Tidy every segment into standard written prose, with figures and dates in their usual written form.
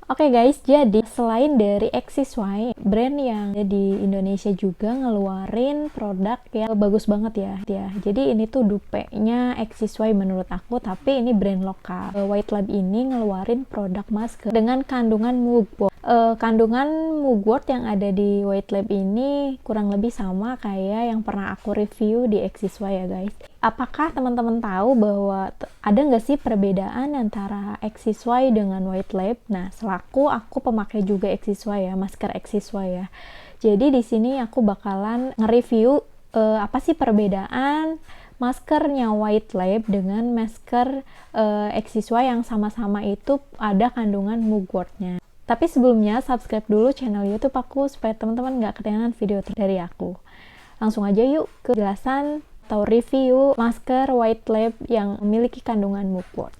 Oke guys, jadi selain dari XSY, brand yang ada di Indonesia juga ngeluarin produk yang bagus banget ya. Jadi ini tuh dupenya XSY menurut aku, tapi ini brand lokal. White Lab ini ngeluarin produk masker dengan kandungan mugwort. Kandungan mugwort yang ada di White Lab ini kurang lebih sama kayak yang pernah aku review di XSY ya guys. Apakah teman-teman tahu bahwa ada nggak sih perbedaan antara XSY dengan White Lab? Nah, selaku aku pemakai juga XSY ya, masker XSY ya. Jadi di sini aku bakalan nge-review apa sih perbedaan maskernya White Lab dengan masker XSY yang sama-sama itu ada kandungan mugwortnya. Tapi sebelumnya subscribe dulu channel YouTube aku supaya teman-teman nggak ketinggalan video dari aku. Langsung aja yuk ke penjelasan atau review masker White Lab yang memiliki kandungan mugwort.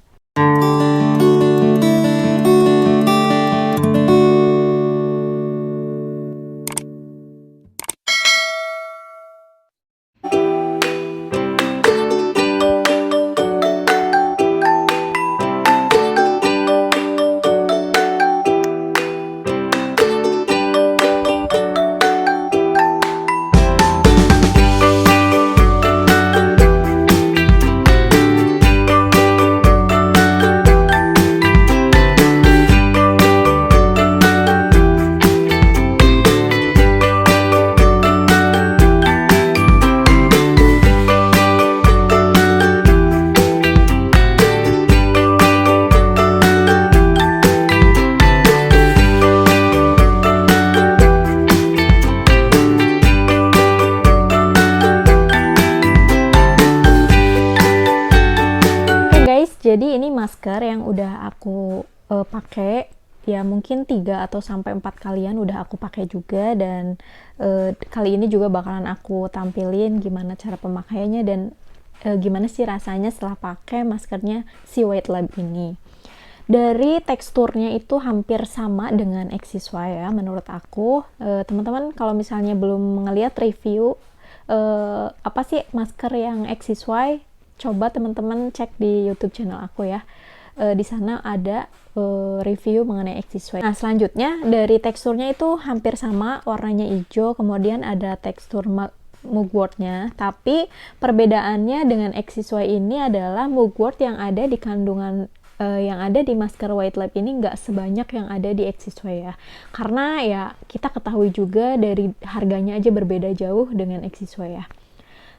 Jadi ini masker yang udah aku pakai ya, mungkin 3 atau sampai 4 kalian udah aku pakai juga, dan kali ini juga bakalan aku tampilin gimana cara pemakaiannya dan gimana sih rasanya setelah pakai maskernya si White Lab ini. Dari teksturnya itu hampir sama dengan XSY ya menurut aku. Teman-teman kalau misalnya belum ngeliat review apa sih masker yang XSY, coba teman-teman cek di YouTube channel aku ya. Di sana ada review mengenai XSY. Nah, selanjutnya dari teksturnya itu hampir sama, warnanya hijau, kemudian ada tekstur mugwortnya, tapi perbedaannya dengan XSY ini adalah mugwort yang ada di kandungan yang ada di masker White Lab ini nggak sebanyak yang ada di XSY ya, karena ya kita ketahui juga dari harganya aja berbeda jauh dengan XSY ya.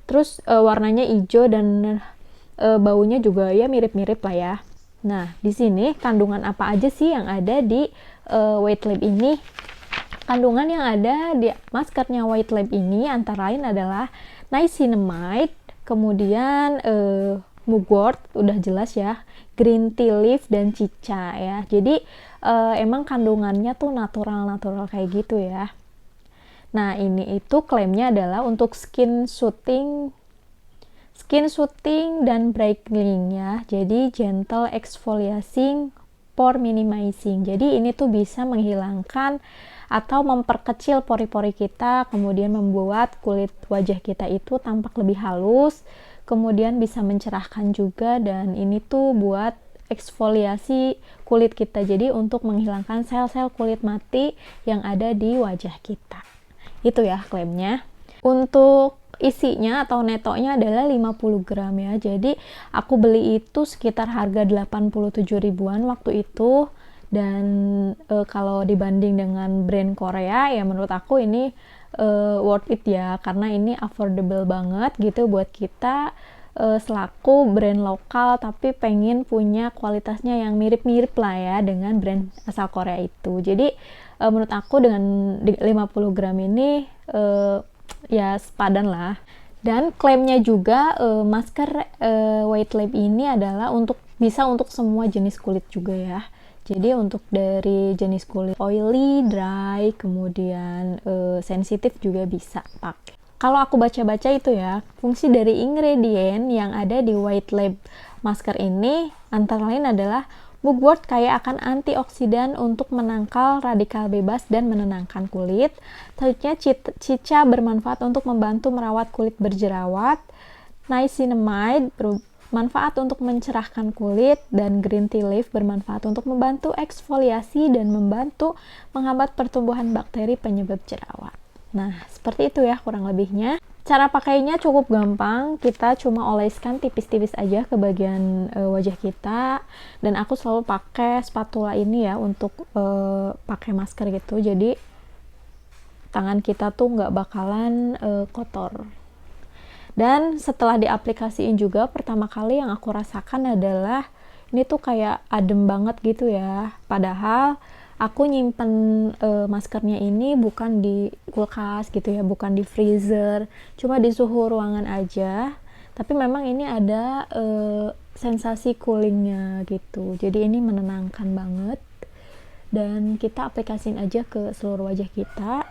Terus warnanya hijau dan baunya juga ya mirip-mirip lah ya. Nah, di sini kandungan apa aja sih yang ada di White Lab ini? Kandungan yang ada di maskernya White Lab ini antara lain adalah niacinamide, kemudian mugwort, udah jelas ya, green tea leaf, dan cica ya. Jadi emang kandungannya tuh natural kayak gitu ya. Nah, ini itu klaimnya adalah untuk skin soothing dan brightening ya. Jadi gentle exfoliating, pore minimizing. Jadi ini tuh bisa menghilangkan atau memperkecil pori-pori kita, kemudian membuat kulit wajah kita itu tampak lebih halus, kemudian bisa mencerahkan juga, dan ini tuh buat eksfoliasi kulit kita. Jadi untuk menghilangkan sel-sel kulit mati yang ada di wajah kita. Itu ya klaimnya. Untuk isinya atau netoknya adalah 50 gram ya. Jadi aku beli itu sekitar harga 87 ribuan waktu itu, dan kalau dibanding dengan brand Korea ya menurut aku ini worth it ya, karena ini affordable banget gitu buat kita selaku brand lokal tapi pengen punya kualitasnya yang mirip-mirip lah ya dengan brand asal Korea itu. Jadi menurut aku dengan 50 gram ini ya sepadan lah. Dan klaimnya juga masker White Lab ini adalah bisa untuk semua jenis kulit juga ya. Jadi untuk dari jenis kulit oily, dry, kemudian sensitif juga bisa pakai. Kalau aku baca-baca itu ya, fungsi dari ingredient yang ada di White Lab masker ini antara lain adalah mugwort kaya akan antioksidan untuk menangkal radikal bebas dan menenangkan kulit. Selanjutnya cica bermanfaat untuk membantu merawat kulit berjerawat. Niacinamide bermanfaat untuk mencerahkan kulit, dan green tea leaf bermanfaat untuk membantu eksfoliasi dan membantu menghambat pertumbuhan bakteri penyebab jerawat. Nah, seperti itu ya kurang lebihnya. Cara pakainya cukup gampang, kita cuma oleskan tipis-tipis aja ke bagian wajah kita, dan aku selalu pakai spatula ini ya untuk pakai masker gitu, jadi tangan kita tuh nggak bakalan kotor. Dan setelah diaplikasiin juga, pertama kali yang aku rasakan adalah ini tuh kayak adem banget gitu ya, padahal aku nyimpen maskernya ini bukan di kulkas gitu ya, bukan di freezer, cuma di suhu ruangan aja, tapi memang ini ada sensasi coolingnya gitu, jadi ini menenangkan banget. Dan kita aplikasiin aja ke seluruh wajah kita.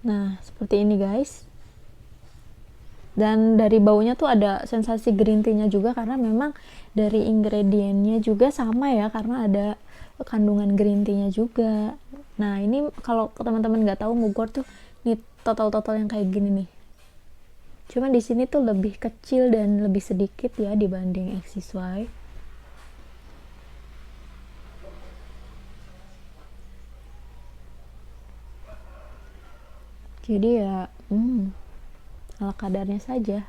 Nah, seperti ini guys. Dan dari baunya tuh ada sensasi green tea-nya juga, karena memang dari ingredientnya juga sama ya, karena ada kandungan green tea-nya juga. Nah, ini kalau teman-teman nggak tahu, Mugwort tuh nih total yang kayak gini nih. Cuma di sini tuh lebih kecil dan lebih sedikit ya dibanding XY. Jadi ya, ala kadarnya saja.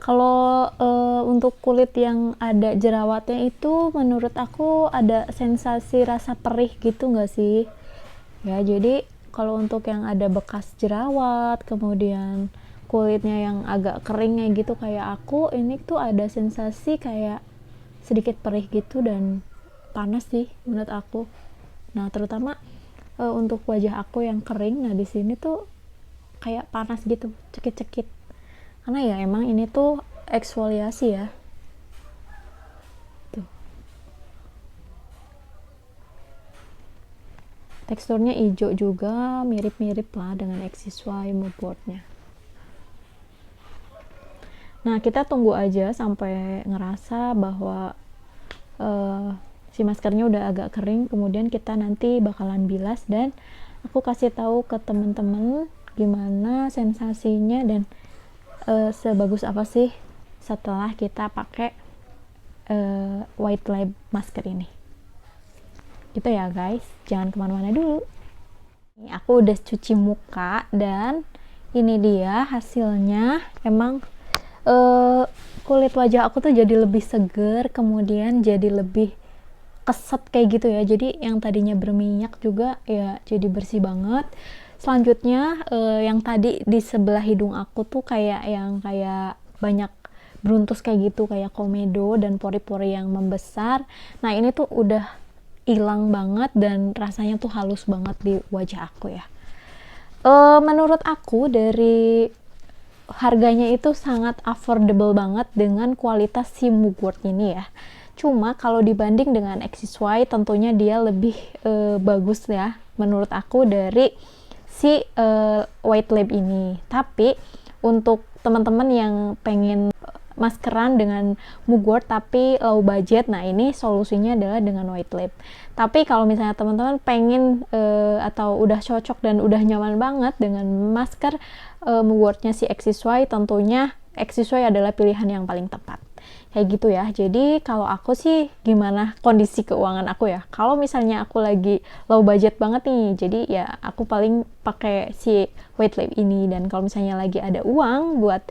Kalau untuk kulit yang ada jerawatnya itu menurut aku ada sensasi rasa perih gitu nggak sih? Ya, jadi kalau untuk yang ada bekas jerawat, kemudian kulitnya yang agak kering gitu kayak aku, ini tuh ada sensasi kayak sedikit perih gitu dan panas sih menurut aku. Nah, terutama untuk wajah aku yang kering, nah di sini tuh kayak panas gitu, cekit-cekit. Karena ya emang ini tuh eksfoliasi ya. Tuh. Teksturnya hijau juga, mirip-mirip lah dengan XY Mugwort-nya. Nah, kita tunggu aja sampai ngerasa bahwa si maskernya udah agak kering, kemudian kita nanti bakalan bilas dan aku kasih tahu ke temen-temen gimana sensasinya dan sebagus apa sih setelah kita pakai white lab masker ini. Gitu ya guys, jangan kemana-mana dulu. Ini aku udah cuci muka dan ini dia hasilnya. Emang kulit wajah aku tuh jadi lebih seger, kemudian jadi lebih keset kayak gitu ya, jadi yang tadinya berminyak juga ya jadi bersih banget. Selanjutnya yang tadi di sebelah hidung aku tuh kayak banyak beruntus kayak gitu, kayak komedo dan pori-pori yang membesar. Nah, ini tuh udah hilang banget dan rasanya tuh halus banget di wajah aku ya. Menurut aku dari harganya itu sangat affordable banget dengan kualitas si Mugwort ini ya. Cuma kalau dibanding dengan XY tentunya dia lebih bagus ya menurut aku dari si white lab ini. Tapi untuk teman-teman yang pengen maskeran dengan Mugwort tapi low budget, nah ini solusinya adalah dengan white lab. Tapi kalau misalnya teman-teman pengen atau udah cocok dan udah nyaman banget dengan masker Mugwort-nya si XY, tentunya XY adalah pilihan yang paling tepat. Kayak gitu ya. Jadi kalau aku sih gimana kondisi keuangan aku ya, kalau misalnya aku lagi low budget banget nih, jadi ya aku paling pakai si white lab ini. Dan kalau misalnya lagi ada uang buat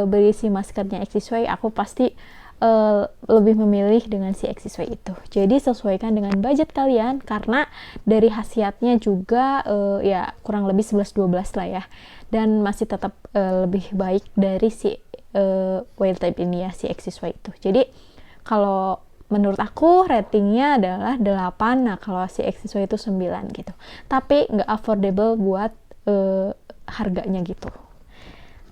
beli si maskernya XY, aku pasti lebih memilih dengan si XY itu. Jadi sesuaikan dengan budget kalian, karena dari khasiatnya juga ya kurang lebih 11-12 lah ya, dan masih tetap lebih baik dari si white type ini ya, si XY itu. Jadi kalau menurut aku ratingnya adalah 8, nah kalau si XY itu 9 gitu. Tapi nggak affordable buat harganya gitu.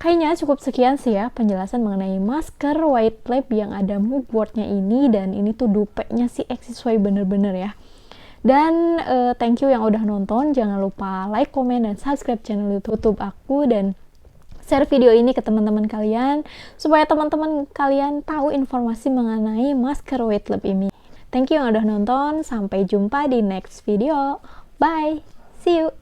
Kayaknya cukup sekian sih ya penjelasan mengenai masker white lab yang ada Mugwort-nya ini, dan ini tuh dupenya si XY bener-bener ya. Dan thank you yang udah nonton. Jangan lupa like, comment, dan subscribe channel YouTube aku, dan share video ini ke teman-teman kalian supaya teman-teman kalian tahu informasi mengenai masker weight loss ini. Thank you yang udah nonton. Sampai jumpa di next video. Bye. See you.